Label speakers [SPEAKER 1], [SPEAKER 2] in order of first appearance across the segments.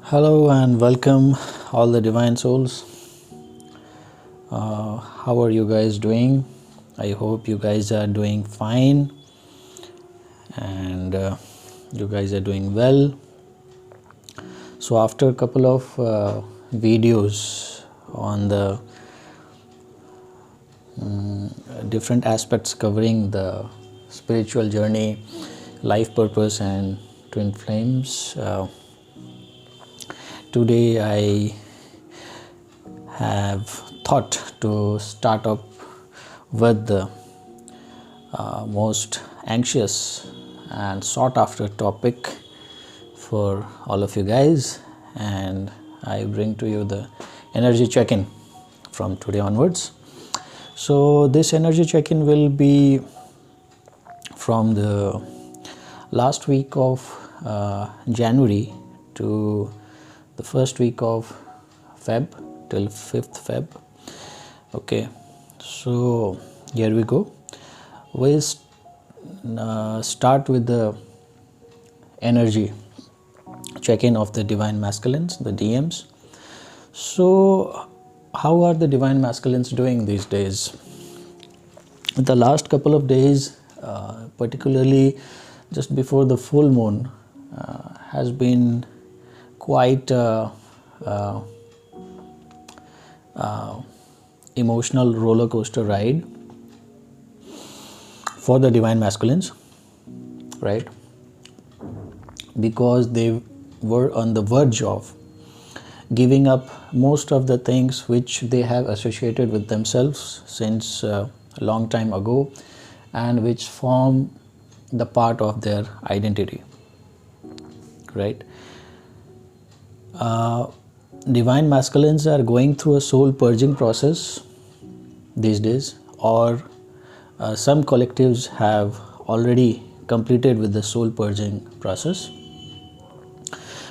[SPEAKER 1] Hello and welcome, all the divine souls. How are you guys doing? I hope you guys are doing fine and you guys are doing well. So, after a couple of videos on the different aspects covering the spiritual journey, life purpose, and twin flames, today I have thought to start up with the most anxious and sought after topic for all of you guys, and I bring to you the energy check-in from today onwards. So this energy check-in will be from the last week of January to the first week of Feb till 5th Feb. Okay, so here we go. We'll start with the energy check-in of the divine masculines, the DMs. So how are the divine masculines doing these days? The last couple of days, particularly just before the full moon, has been quite emotional roller coaster ride for the divine masculines, right? Because they were on the verge of giving up most of the things which they have associated with themselves since a long time ago and which form the part of their identity, right? Divine masculines are going through a soul purging process these days, or some collectives have already completed with the soul purging process,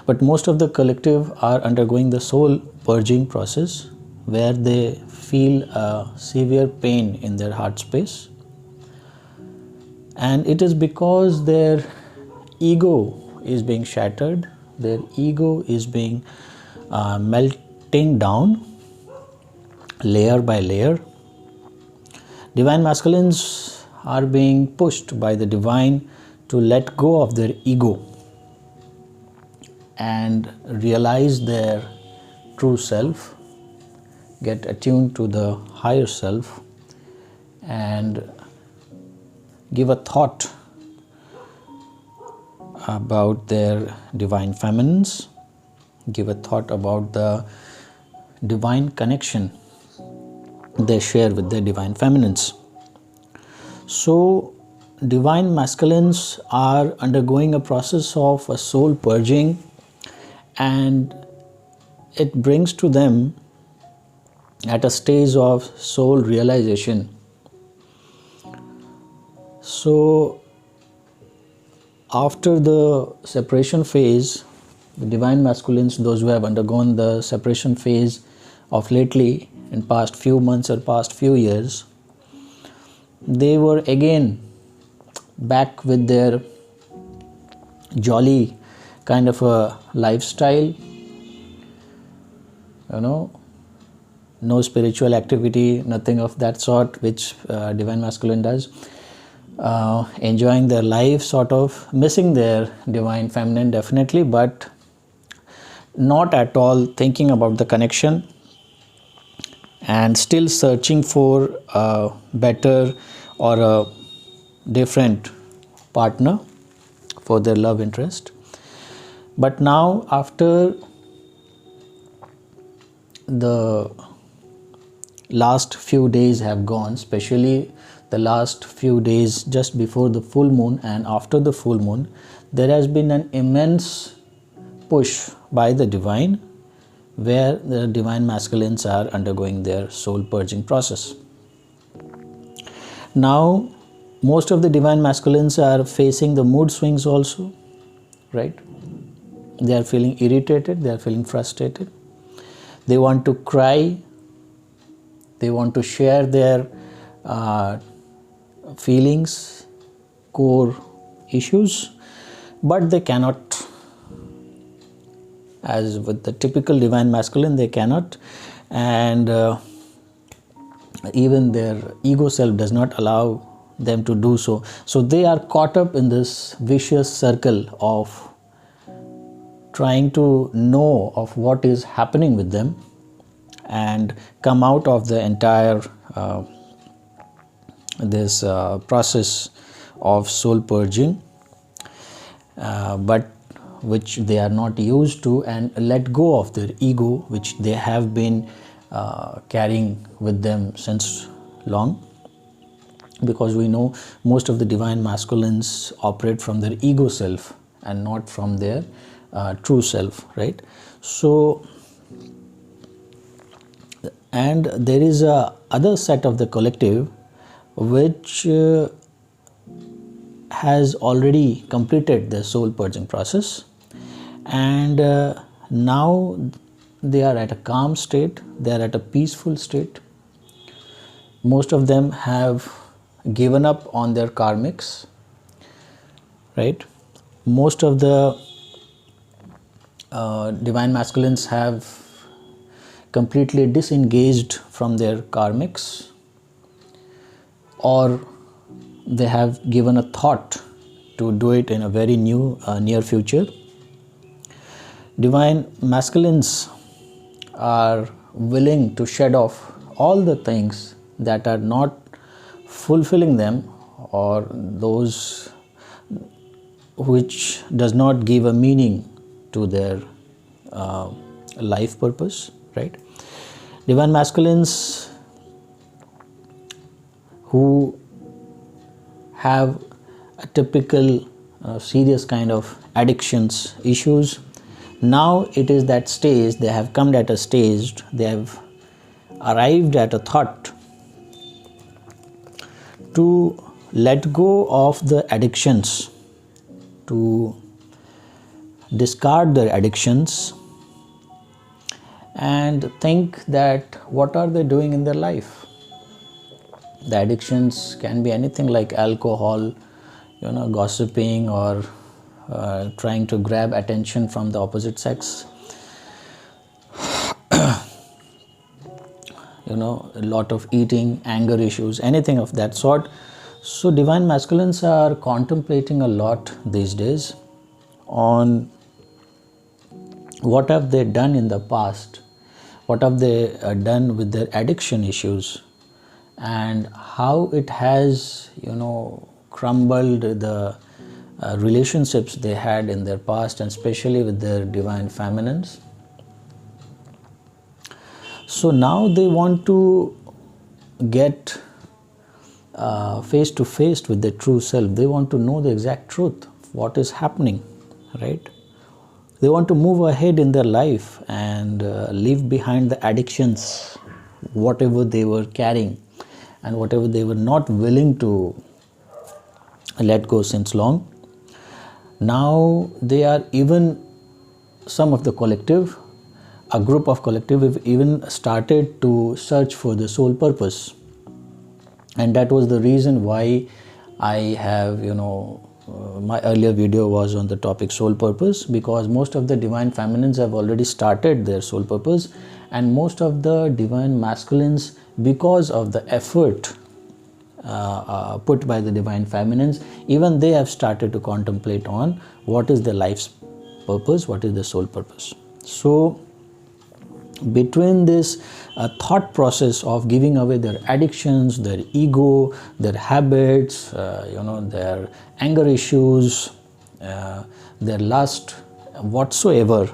[SPEAKER 1] but most of the collective are undergoing the soul purging process where they feel a severe pain in their heart space, and it is because their ego is being shattered. Their ego is being melting down layer by layer. Divine masculines are being pushed by the divine to let go of their ego and realize their true self, get attuned to the higher self, and give a thought about their divine feminines, give a thought about the divine connection they share with their divine feminines. So divine masculines are undergoing a process of a soul purging, and it brings to them at a stage of soul realization. So after the separation phase, the divine masculines, those who have undergone the separation phase of lately in past few months or past few years, they were again back with their jolly kind of a lifestyle, no spiritual activity, nothing of that sort which divine masculine does. Enjoying their life, sort of missing their divine feminine definitely, but not at all thinking about the connection, and still searching for a better or a different partner for their love interest. But now, after the last few days have gone, especially the last few days just before the full moon and after the full moon, there has been an immense push by the divine where the divine masculines are undergoing their soul purging process. Now, most of the divine masculines are facing the mood swings also, right? They are feeling irritated, they are feeling frustrated. They want to cry, they want to share their feelings, core issues, but they cannot as with the typical divine masculine they cannot, and even their ego self does not allow them to do so. So they are caught up in this vicious circle of trying to know of what is happening with them and come out of the entire this process of soul purging, but which they are not used to, and let go of their ego which they have been carrying with them since long, because we know most of the divine masculines operate from their ego self and not from their true self, right? So, and there is a other set of the collective which has already completed the soul purging process, and now they are at a calm state, they are at a peaceful state. Most of them have given up on their karmics, right? Most of the divine masculines have completely disengaged from their karmics, or they have given a thought to do it in a very near future. Divine masculines are willing to shed off all the things that are not fulfilling them, or those which does not give a meaning to their life purpose, right? Divine masculines who have a typical serious kind of addictions issues, now it is that stage, they have come at a stage, they have arrived at a thought to let go of the addictions, to discard their addictions, and think that what are they doing in their life. The addictions can be anything like alcohol, gossiping, or trying to grab attention from the opposite sex, a lot of eating, anger issues, anything of that sort. So divine masculines are contemplating a lot these days on what have they done in the past, what have they done with their addiction issues, and how it has crumbled the relationships they had in their past, and especially with their divine feminines. So now they want to get face to face with their true self. They want to know the exact truth, what is happening, right? They want to move ahead in their life and leave behind the addictions, whatever they were carrying and whatever they were not willing to let go since long. Now they are even, some of the collective, a group of collective have even started to search for the soul purpose. And that was the reason why I have, my earlier video was on the topic soul purpose, because most of the divine feminines have already started their soul purpose, and most of the divine masculines, because of the effort put by the divine feminines, even they have started to contemplate on what is their life's purpose, what is the soul purpose. So between this thought process of giving away their addictions, their ego, their habits, their anger issues, their lust, whatsoever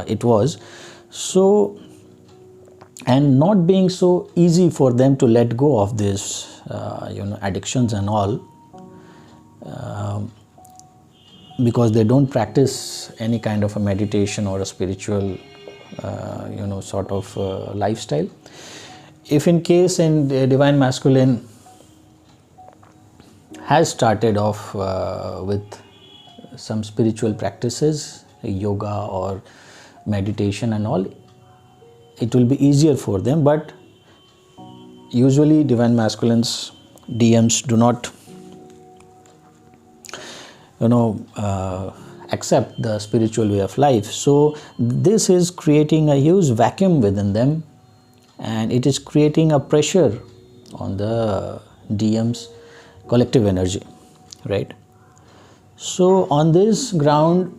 [SPEAKER 1] it was, so, and not being so easy for them to let go of this addictions and all, because they don't practice any kind of a meditation or a spiritual sort of lifestyle. If in case in the divine masculine has started off with some spiritual practices, yoga or meditation and all, it will be easier for them. But usually divine masculines DMs do not accept the spiritual way of life. So this is creating a huge vacuum within them, and it is creating a pressure on the DM's collective energy, right? So on this ground,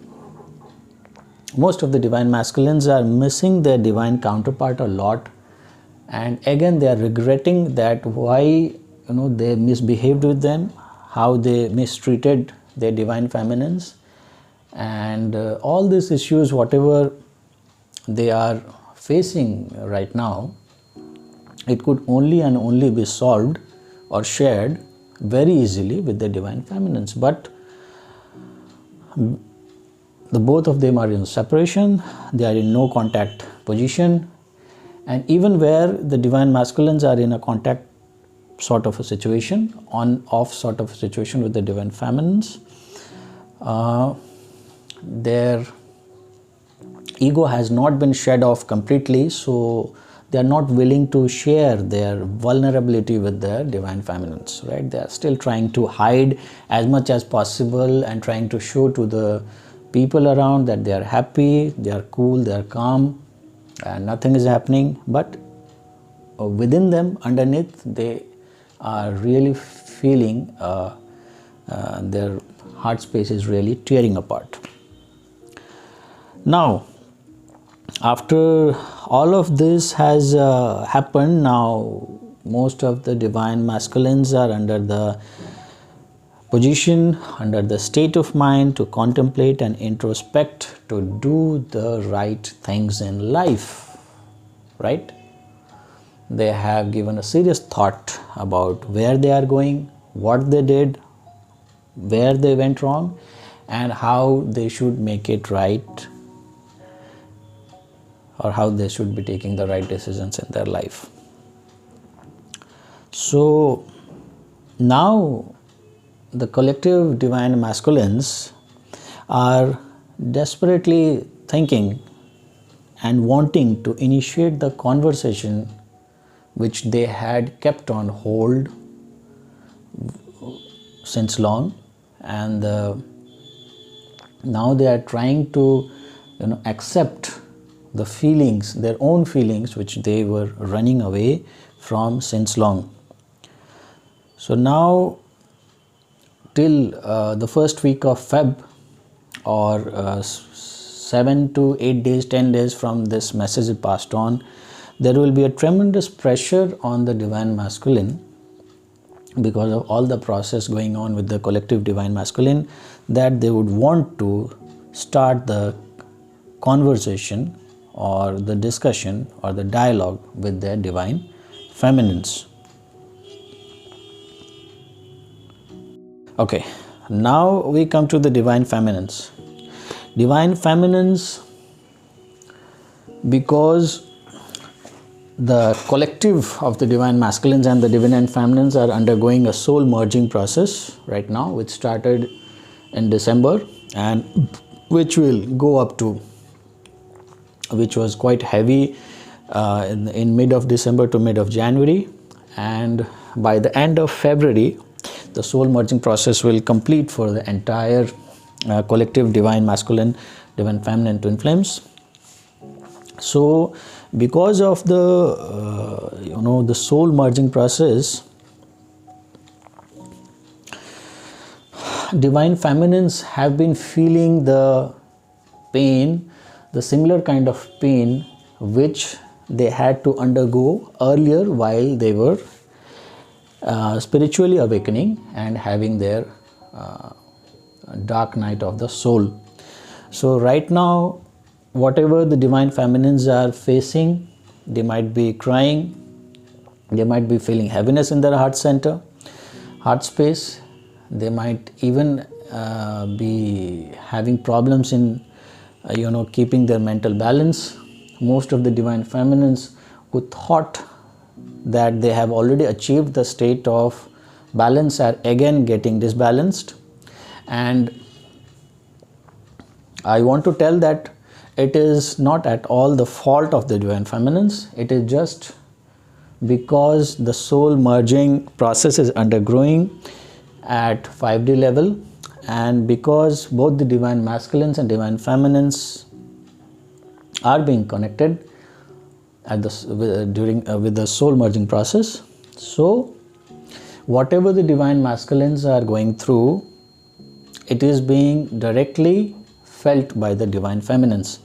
[SPEAKER 1] most of the divine masculines are missing their divine counterpart a lot, and again they are regretting that why they misbehaved with them, how they mistreated their divine feminines, and all these issues whatever they are facing right now, it could only and only be solved or shared very easily with the divine feminines. But the both of them are in separation, they are in no contact position, and even where the divine masculines are in a contact sort of a situation, on off sort of a situation with the divine feminines, their ego has not been shed off completely, so they are not willing to share their vulnerability with their divine feminines, right? They are still trying to hide as much as possible and trying to show to the people around that they are happy, they are cool, they are calm, and nothing is happening. But within them, underneath, they are really feeling their heart space is really tearing apart. Now, after all of this has happened, now most of the divine masculines are under the position, under the state of mind to contemplate and introspect, to do the right things in life, right? They have given a serious thought about where they are going, what they did, where they went wrong, and how they should make it right, or how they should be taking the right decisions in their life. So now the collective divine masculines are desperately thinking and wanting to initiate the conversation which they had kept on hold since long, and now they are trying to accept the feelings, their own feelings, which they were running away from since long. So now till the first week of Feb, or 7 to 8 days, 10 days from this message is passed on, there will be a tremendous pressure on the divine masculine, because of all the process going on with the collective divine masculine, that they would want to start the conversation or the discussion or the dialogue with their divine feminines. Okay, now we come to the divine feminines. Divine feminines, because the collective of the divine masculines and the divine feminines are undergoing a soul merging process right now, which started in December and which will go up to, which was quite heavy in mid of December to mid of January, and by the end of February the soul merging process will complete for the entire collective divine masculine, divine feminine twin flames. So because of the the soul merging process, divine feminines have been feeling the pain, the similar kind of pain which they had to undergo earlier while they were spiritually awakening and having their dark night of the soul. So right now, whatever the divine feminines are facing, they might be crying, they might be feeling heaviness in their heart center, heart space, they might even be having problems in keeping their mental balance. Most of the divine feminines who thought that they have already achieved the state of balance are again getting disbalanced, and I want to tell that it is not at all the fault of the divine feminines. It is just because the soul merging process is undergoing at 5D level, and because both the divine masculines and divine feminines are being connected at with the soul merging process, so whatever the divine masculines are going through, it is being directly felt by the divine feminines.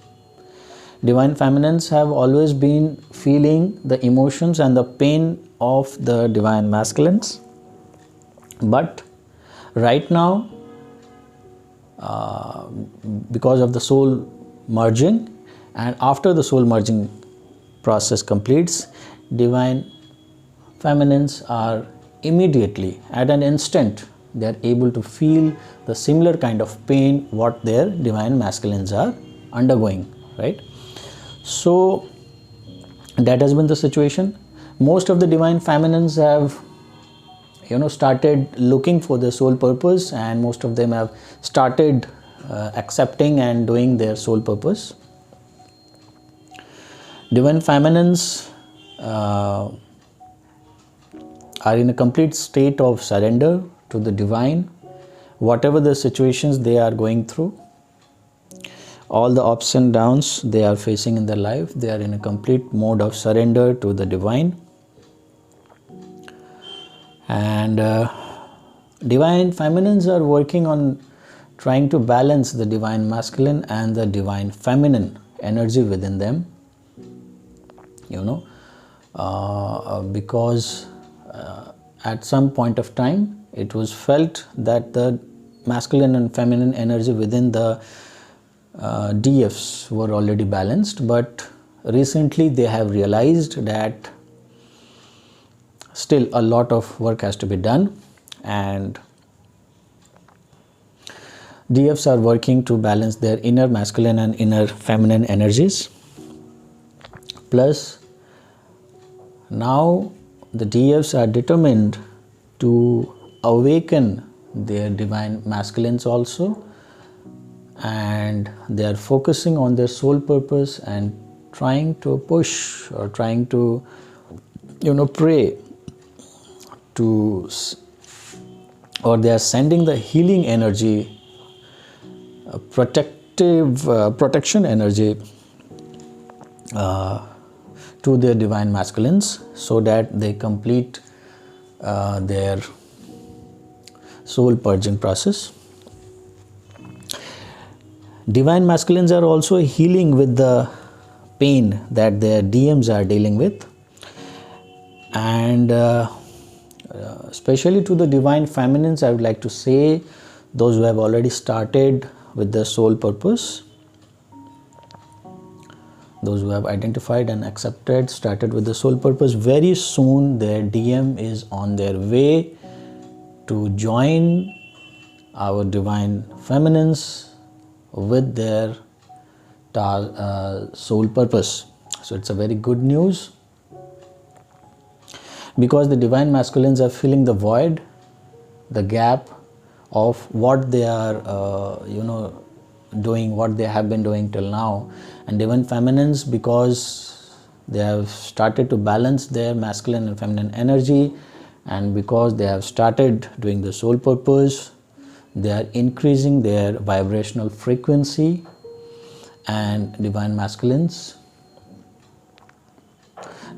[SPEAKER 1] Divine feminines have always been feeling the emotions and the pain of the divine masculines, but right now, because of the soul merging, and after the soul merging process completes, divine feminines are immediately, at an instant, they are able to feel the similar kind of pain what their divine masculines are undergoing, right? So that has been the situation. Most of the divine feminines have started looking for their soul purpose, and most of them have started accepting and doing their soul purpose. Divine feminines are in a complete state of surrender to the divine, whatever the situations they are going through, all the ups and downs they are facing in their life, they are in a complete mode of surrender to the divine. And divine feminines are working on trying to balance the divine masculine and the divine feminine energy within them, because at some point of time it was felt that the masculine and feminine energy within the DFs were already balanced, but recently they have realized that still a lot of work has to be done, and DFs are working to balance their inner masculine and inner feminine energies. Plus, now the DFs are determined to awaken their divine masculines also, and they are focusing on their soul purpose and trying to push or trying to pray to, or they are sending the healing energy, protection energy to their divine masculines, so that they complete their soul purging process. Divine masculines are also healing with the pain that their DMs are dealing with, and especially to the divine feminines, I would like to say, those who have already started with their soul purpose, those who have identified and accepted, started with the soul purpose, very soon their DM is on their way to join our divine feminines with their soul purpose. So it's a very good news, because the divine masculines are filling the void, the gap of what they are doing, what they have been doing till now. And divine feminines, because they have started to balance their masculine and feminine energy, and because they have started doing the soul purpose, they are increasing their vibrational frequency, and divine masculines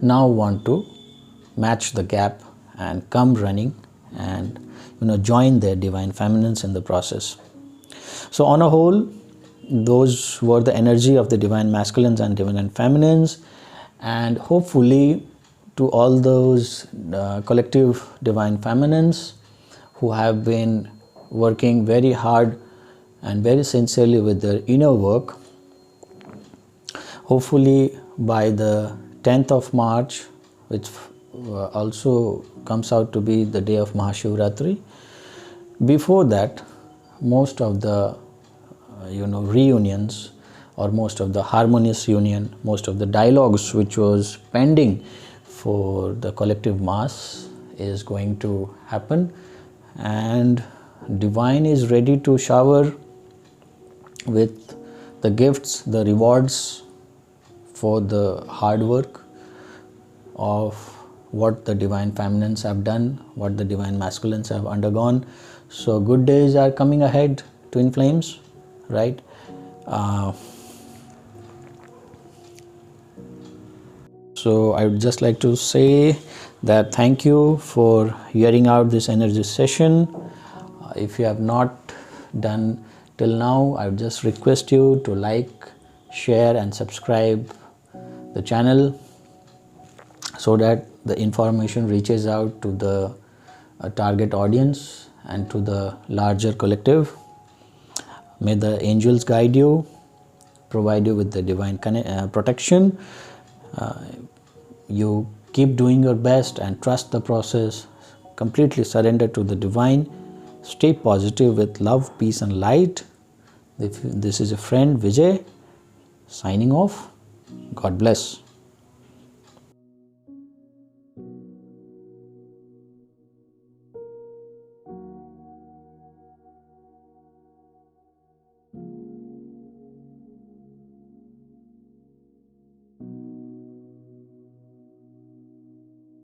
[SPEAKER 1] now want to match the gap and come running and join their divine feminines in the process. So on a whole, those were the energy of the divine masculines and divine feminines, and hopefully to all those collective divine feminines who have been working very hard and very sincerely with their inner work, hopefully by the 10th of March, which also comes out to be the day of Mahashivratri, before that, most of the reunions, or most of the harmonious union, most of the dialogues which was pending for the collective mass is going to happen, and divine is ready to shower with the gifts, the rewards for the hard work of what the divine feminines have done, what the divine masculines have undergone. So good days are coming ahead, twin flames, right? So I would just like to say that thank you for hearing out this energy session. If you have not done till now, I would just request you to like, share and subscribe the channel so that the information reaches out to the target audience and to the larger collective. May the angels guide you, provide you with the divine protection. You keep doing your best and trust the process. Completely surrender to the divine. Stay positive with love, peace and light. This is a friend Vijay signing off. God bless.